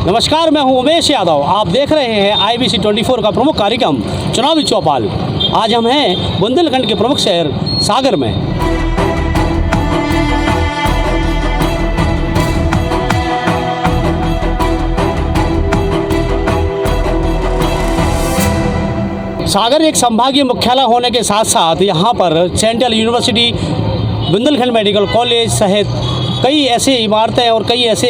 नमस्कार, मैं हूं उमेश यादव। आप देख रहे हैं IBC 24 का प्रमुख कार्यक्रम चुनावी चौपाल। आज हम हैं बुंदेलखंड के प्रमुख शहर सागर में। सागर एक संभागीय मुख्यालय होने के साथ साथ यहाँ पर central university, Bundelkhand medical college सहित कई ऐसे इमारतें और कई ऐसे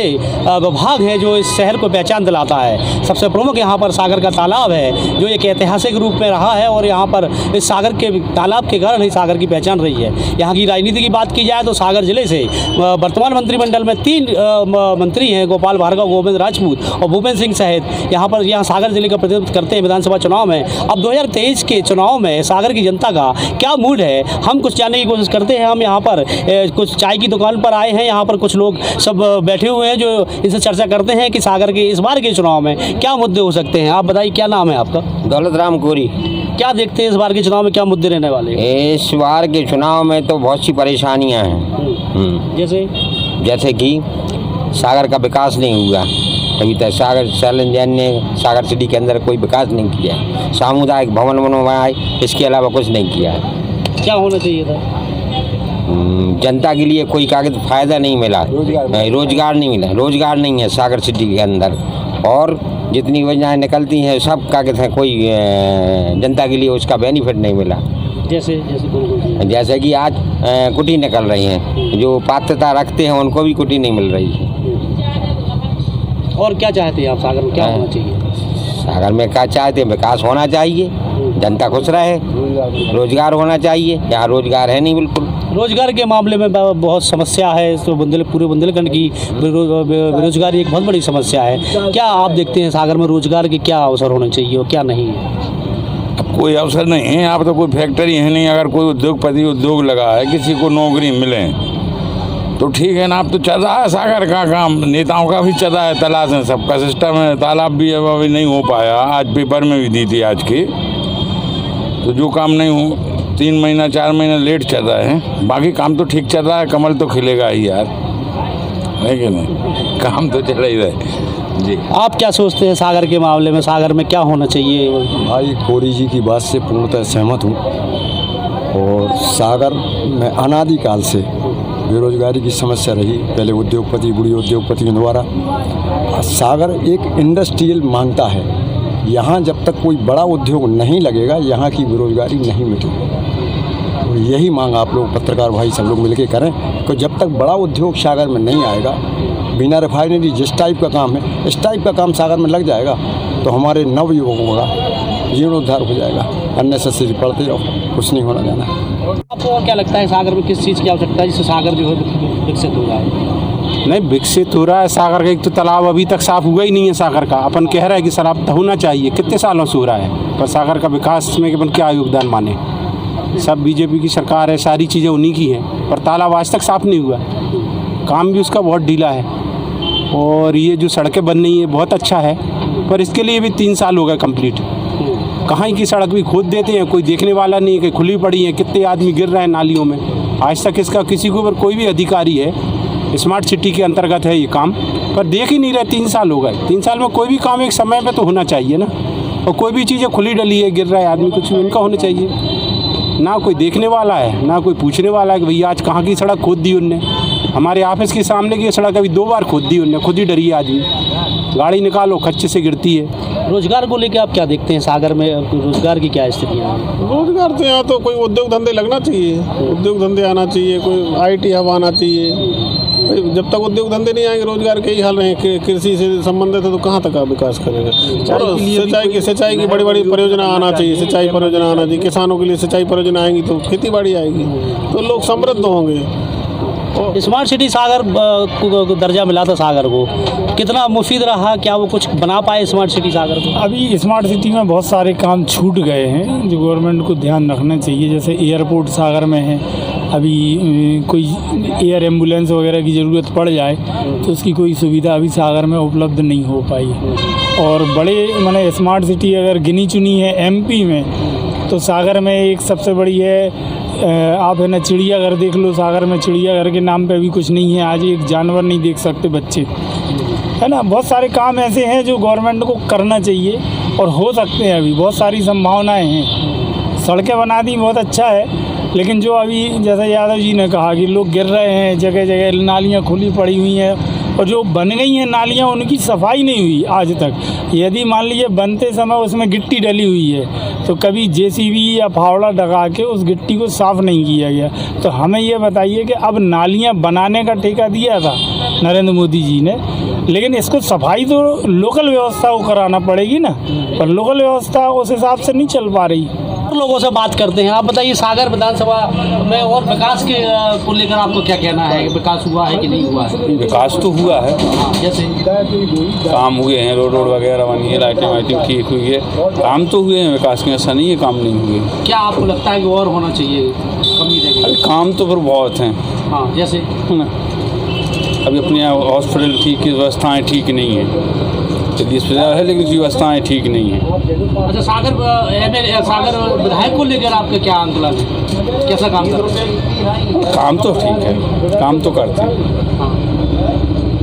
विभाग हैं जो इस शहर को पहचान दिलाता है। सबसे प्रमुख यहाँ पर सागर का तालाब है, जो एक ऐतिहासिक रूप में रहा है और यहाँ पर इस सागर के तालाब के कारण ही सागर की पहचान रही है। यहाँ की राजनीति की बात की जाए तो सागर जिले से वर्तमान मंत्रिमंडल में 3 मंत्री हैं, गोपाल भार्गव, गोविंद राजपूत और भूपेंद्र सिंह सहित। यहाँ सागर जिले का प्रतिनिधित्व करते हैं विधानसभा चुनाव में। अब 2023 के चुनाव में सागर की जनता का क्या मूड है, हम कुछ जानने की कोशिश करते हैं। हम यहाँ पर कुछ चाय की दुकान पर आए हैं। यहाँ पर कुछ लोग सब बैठे हुए हैं जो इनसे चर्चा करते हैं कि सागर के इस बार के चुनाव में क्या मुद्दे हो सकते हैं। आप बताइए, क्या नाम है आपका? दौलत राम कोरी। क्या देखते हैं इस बार के चुनाव में क्या मुद्दे रहने वाले हैं? इस बार के चुनाव में तो बहुत सी परेशानियां हैं। जैसे कि सागर का विकास नहीं हुआ अभी तक। सागर चैलेंजर ने सागर सिटी के अंदर कोई विकास नहीं किया। सामुदायिक भवन बनवाए, इसके अलावा कुछ नहीं किया है। क्या होना चाहिए था? जनता के लिए कोई कागज फायदा नहीं मिला, रोजगार नहीं मिला। रोजगार नहीं है सागर सिटी के अंदर, और जितनी योजनाएं निकलती हैं सब कागज हैं, कोई जनता के लिए उसका बेनिफिट नहीं मिला। जैसे कि आज कुटी निकल रही हैं, जो पात्रता रखते हैं उनको भी कुटी नहीं मिल रही है। और क्या चाहते हैं आप सागर में, क्या होना चाहिए? सागर में क्या चाहते हैं? विकास होना चाहिए, जनता खुश रहे, रोजगार होना चाहिए। यहाँ रोजगार है नहीं बिल्कुल। रोजगार के मामले में बहुत समस्या है। तो पूरे बुंदेलखंड की बेरोजगारी एक बहुत बड़ी समस्या है। क्या आप देखते हैं सागर में रोजगार के क्या अवसर होने चाहिए और क्या नहीं है? अब कोई अवसर नहीं है। यहाँ पर तो कोई फैक्ट्री है नहीं। अगर कोई उद्योगपति उद्योग लगा है, किसी को नौकरी मिले तो ठीक है ना। अब तो चल रहा है सागर का काम, नेताओं का भी चल रहा है, तलाश है, सबका सिस्टम है। तालाब भी अब अभी नहीं हो पाया, आज पेपर में भी दी थी आज की। तो जो काम नहीं हो 3 महीना 4 महीना लेट चल रहा है, बाकी काम तो ठीक चल रहा है। कमल तो खिलेगा ही यार, है कि नहीं? काम तो चल ही रहे जी। आप क्या सोचते हैं सागर के मामले में, सागर में क्या होना चाहिए? भाई कोरी जी की बात से पूर्णतः सहमत हूँ। और सागर में अनादिकाल से बेरोजगारी की समस्या रही। पहले उद्योगपति, बड़ी उद्योगपतियों द्वारा। सागर एक इंडस्ट्रियल मांगता है। यहाँ जब तक कोई बड़ा उद्योग नहीं लगेगा, यहाँ की बेरोजगारी नहीं मिटेगी। और यही मांग आप लोग पत्रकार भाई सब लोग मिलकर करें कि जब तक बड़ा उद्योग सागर में नहीं आएगा, बिना रिफाइनरी जिस टाइप का काम है, इस टाइप का काम सागर में लग जाएगा तो हमारे नव युवकों का जीर्णोद्धार हो जाएगा। अननेसेसरी पढ़ते रहो, कुछ नहीं होना जाना। आपको क्या लगता है सागर में किस चीज़ की आवश्यकता है जिससे सागर जो है विकसित हो रहा है? नहीं, विकसित हो रहा है सागर का। एक तो तालाब अभी तक साफ हुआ ही नहीं है सागर का। अपन कह रहे हैं कि साफ होना चाहिए, कितने सालों से हो रहा है, पर सागर का विकास में अपन क्या योगदान माने? सब बीजेपी की सरकार है, सारी चीज़ें उन्हीं की हैं, पर तालाब आज तक साफ नहीं हुआ। काम भी उसका बहुत ढीला है। और ये जो सड़कें बन रही हैं बहुत अच्छा है, पर इसके लिए भी 3 साल हो गए कंप्लीट। कहाँ की सड़क भी खोद देते हैं, कोई देखने वाला नहीं है कि खुली पड़ी है, कितने आदमी गिर रहे हैं नालियों में। आज तक इसका किसी के ऊपर कोई भी अधिकारी है, स्मार्ट सिटी के अंतर्गत है ये काम, पर देख ही नहीं रहे। 3 साल हो गए। 3 साल में कोई भी काम एक समय पे तो होना चाहिए ना। और कोई भी चीज़ें खुली डली है, गिर रहा है आदमी, कुछ उनका होना चाहिए ना। कोई देखने वाला है ना कोई पूछने वाला है कि भैया आज कहाँ की सड़क खोद दी उनने। हमारे ऑफिस के सामने की सड़क अभी 2 बार खोद दी उनने, खुद ही डरी है आदमी। गाड़ी निकालो खच्चे से गिरती है। रोजगार को लेकर आप क्या देखते हैं सागर में, रोजगार की क्या स्थितियाँ हैं? रोजगार तो यहाँ तो कोई उद्योग धंधे लगना चाहिए, उद्योग धंधे आना चाहिए, कोई IT हब आना चाहिए। जब तक उद्योग धंधे नहीं आएंगे, रोजगार के ही हाल रहे। कृषि से संबंधित है तो कहाँ तक आप विकास करेंगे? सिंचाई की बड़ी बड़ी परियोजना आना चाहिए, सिंचाई परियोजना आना चाहिए। किसानों के लिए सिंचाई परियोजना आएंगी तो खेती बाड़ी आएगी, तो लोग समृद्ध होंगे। स्मार्ट सिटी सागर को दर्जा मिला था सागर को, कितना मुफीद रहा? क्या वो कुछ बना पाए स्मार्ट सिटी सागर को? अभी स्मार्ट सिटी में बहुत सारे काम छूट गए हैं जो गवर्नमेंट को ध्यान रखना चाहिए। जैसे एयरपोर्ट सागर में है, अभी कोई एयर एम्बुलेंस वगैरह की ज़रूरत पड़ जाए तो उसकी कोई सुविधा अभी सागर में उपलब्ध नहीं हो पाई। और बड़े माने स्मार्ट सिटी अगर गिनी चुनी है MP में, तो सागर में एक सबसे बड़ी है। आप है ना चिड़ियाघर देख लो, सागर में चिड़ियाघर के नाम पे अभी कुछ नहीं है। आज एक जानवर नहीं देख सकते बच्चे। है ना। बहुत सारे काम ऐसे हैं जो गवर्नमेंट को करना चाहिए और हो सकते हैं, अभी बहुत सारी संभावनाएं हैं। सड़कें बना दी, बहुत अच्छा है, लेकिन जो अभी जैसे यादव जी ने कहा कि लोग गिर रहे हैं, जगह जगह नालियाँ खुली पड़ी हुई हैं, और जो बन गई हैं नालियाँ उनकी सफाई नहीं हुई आज तक। यदि मान लीजिए बनते समय उसमें गिट्टी डली हुई है तो कभी जेसीबी या फावड़ा लगा के उस गिट्टी को साफ़ नहीं किया गया। तो हमें ये बताइए कि अब नालियाँ बनाने का ठेका दिया था नरेंद्र मोदी जी ने, लेकिन इसको सफाई तो लोकल व्यवस्था को कराना पड़ेगी ना, पर लोकल व्यवस्था उस हिसाब से नहीं चल पा रही। लोगों से बात करते हैं। आप बताइए सागर विधानसभा में और विकास के को लेकर आपको क्या कहना है, विकास हुआ है कि नहीं हुआ है? विकास तो हुआ है, जैसे काम हुए हैं, रोड वगैरह बनी है, लाइटिंग वाइटिंग ठीक हुई है, काम तो हुए हैं विकास के, ऐसा नहीं है काम नहीं हुए। क्या आपको लगता है कि और होना चाहिए, कमी रह गई? काम तो फिर बहुत हैं, हाँ, जैसे है ना। अभी अपने यहाँ हॉस्पिटल की व्यवस्थाएँ ठीक नहीं है, दिल्ली अस्पताल है लेकिन व्यवस्थाएँ ठीक नहीं है। अच्छा, सागर विधायक को लेकर आपका क्या आंकलन है, कैसा काम कर रहे हैं? काम तो ठीक है, काम तो करते हैं। हाँ।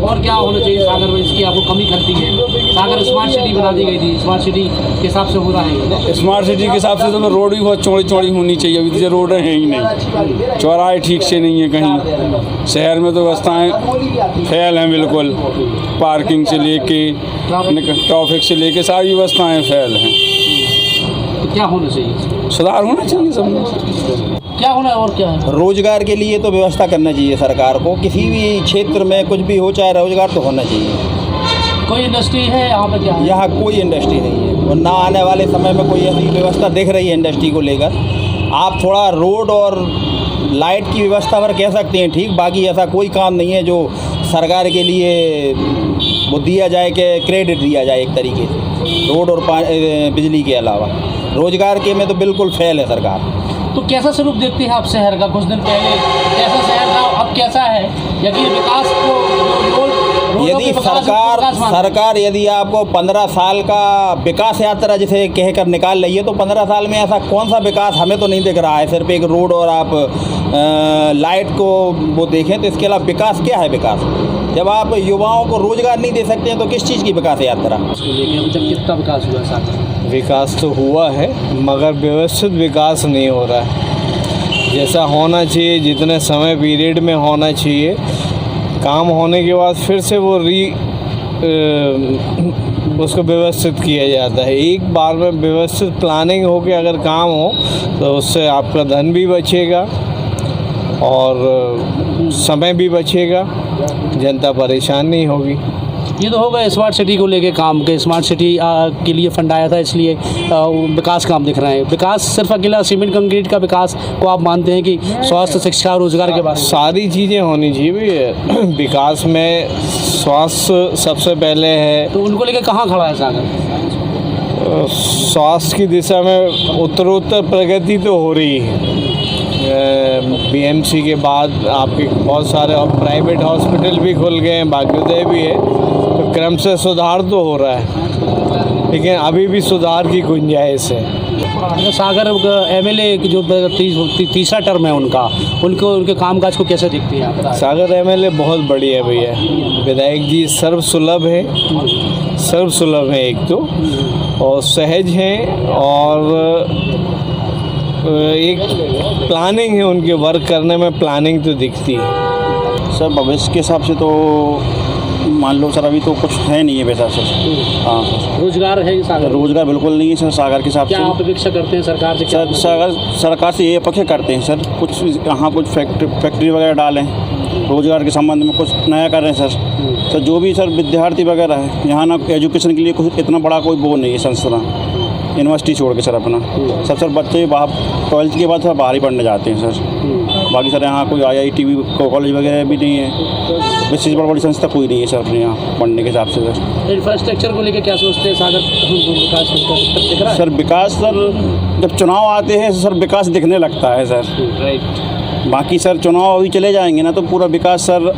और क्या होना चाहिए सागर में, इसकी आपको कमी खलती है? सागर स्मार्ट सिटी बना दी गई थी, स्मार्ट सिटी के हिसाब से हो रहा है? स्मार्ट सिटी के हिसाब से तो रोड भी बहुत चौड़ी चौड़ी होनी चाहिए, अभी तो रोड है ही नहीं, चौराहे ठीक से नहीं है कहीं। शहर में तो व्यवस्थाएँ फेल हैं बिल्कुल, पार्किंग से लेके ट्रैफिक से लेके सारी व्यवस्थाएँ फेल हैं। तो क्या होना चाहिए? सुधार होना चाहिए सब में। क्या होना है और क्या है? रोजगार के लिए तो व्यवस्था करना चाहिए सरकार को, किसी भी क्षेत्र में कुछ भी हो, चाहे रोजगार तो होना चाहिए। कोई इंडस्ट्री है यहाँ पर? क्या है? यहाँ कोई इंडस्ट्री नहीं है और ना आने वाले समय में कोई ऐसी व्यवस्था दिख रही है इंडस्ट्री को लेकर। आप थोड़ा रोड और लाइट की व्यवस्था पर कह सकते हैं ठीक, बाकी ऐसा कोई काम नहीं है जो सरकार के लिए वो दिया जाए कि क्रेडिट दिया जाए एक तरीके से, रोड और बिजली के अलावा। रोजगार के में तो बिल्कुल फेल है सरकार। तो कैसा स्वरूप देखते हैं आप शहर का? कुछ दिन पहले कैसा शहर था, अब कैसा है? यदि विकास को यदि सरकार यदि आपको 15 साल का विकास यात्रा जिसे कहकर निकाल रही है, तो 15 साल में ऐसा कौन सा विकास हमें तो नहीं दिख रहा है। सिर्फ एक रोड और आप लाइट को वो देखें तो इसके अलावा विकास क्या है? विकास जब आप युवाओं को रोजगार नहीं दे सकते हैं तो किस चीज़ की विकास यात्रा? जब कितना विकास हुआ सागर? विकास तो हुआ है मगर व्यवस्थित विकास नहीं हो रहा है जैसा होना चाहिए, जितने समय पीरियड में होना चाहिए। काम होने के बाद फिर से वो उसको व्यवस्थित किया जाता है। एक बार में व्यवस्थित प्लानिंग हो के अगर काम हो तो उससे आपका धन भी बचेगा और समय भी बचेगा, जनता परेशान नहीं होगी। ये तो होगा स्मार्ट सिटी को लेके काम के, स्मार्ट सिटी के लिए फंड आया था इसलिए विकास काम दिख रहे हैं। विकास सिर्फ अकेला सीमेंट कंक्रीट का विकास को आप मानते हैं कि स्वास्थ्य, शिक्षा, रोजगार के बाद सारी चीज़ें होनी चाहिए भैया। विकास में स्वास्थ्य सबसे पहले है, तो उनको लेके कहाँ खड़ा है सागर? स्वास्थ्य की दिशा में उत्तरोत्तर प्रगति तो हो रही है। बीएमसी के बाद आपके बहुत सारे प्राइवेट हॉस्पिटल भी खुल गए हैं, भाग्योदय भी है, तो क्रमशः सुधार तो हो रहा है, लेकिन अभी भी सुधार की गुंजाइश है। सागर एमएलए जो तीसरा टर्म है उनके कामकाज को कैसे देखते हैं आप? सागर एमएलए बहुत बढ़िया है भैया। विधायक जी सर्वसुलभ है एक तो, और सहज हैं और एक प्लानिंग है उनके वर्क करने में, प्लानिंग तो दिखती है। सर भविष्य के हिसाब से तो मान लो सर अभी तो कुछ है नहीं है वैसा सर। हाँ सर, रोजगार है सागर? रोजगार बिल्कुल नहीं है सर सागर के हिसाब से। क्या आप अपेक्षा करते हैं सरकार से? सर सरकार से ये अपेक्षा करते हैं सर कुछ यहाँ कुछ फैक्ट्री वगैरह डालें, रोजगार के संबंध में कुछ नया करें सर। जो भी सर विद्यार्थी वगैरह है यहाँ ना एजुकेशन के लिए कुछ इतना बड़ा कोई वो नहीं है संस्था, यूनिवर्सिटी छोड़ के सर अपना सब सर बच्चे बाहर 12th के बाद सर बाहर ही पढ़ने जाते हैं सर। बाकी सर यहाँ कोई IIT भी कॉलेज वगैरह भी नहीं है, विशेष बड़ी संस्था कोई नहीं है सर अपने यहाँ पढ़ने के हिसाब से सर। इंफ्रास्ट्रक्चर को लेकर क्या सोचते हैं सागर? विकास सर विकास सर जब चुनाव आते हैं सर विकास दिखने लगता है सर। राइट। बाकी सर चुनाव अभी चले जाएंगे ना तो पूरा विकास सर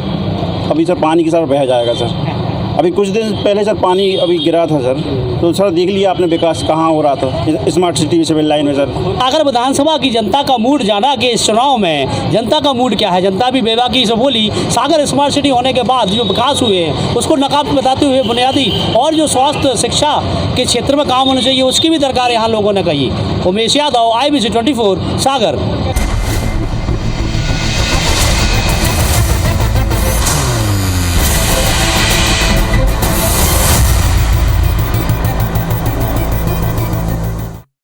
अभी सर पानी के साथ बह जाएगा सर। अभी कुछ दिन पहले सर पानी अभी गिरा था सर, तो सर देख लिया आपने विकास कहाँ हो रहा था स्मार्ट सिटी सिविल लाइन में सर। अगर विधानसभा की जनता का मूड जाना कि इस चुनाव में जनता का मूड क्या है, जनता भी बेबाकी से बोली। सागर स्मार्ट सिटी होने के बाद जो विकास हुए हैं उसको नकाब बताते हुए बुनियादी और जो स्वास्थ्य शिक्षा के क्षेत्र में काम होना चाहिए उसकी भी दरकार यहाँ लोगों ने कही। उमेश यादव, IBC 24 सागर।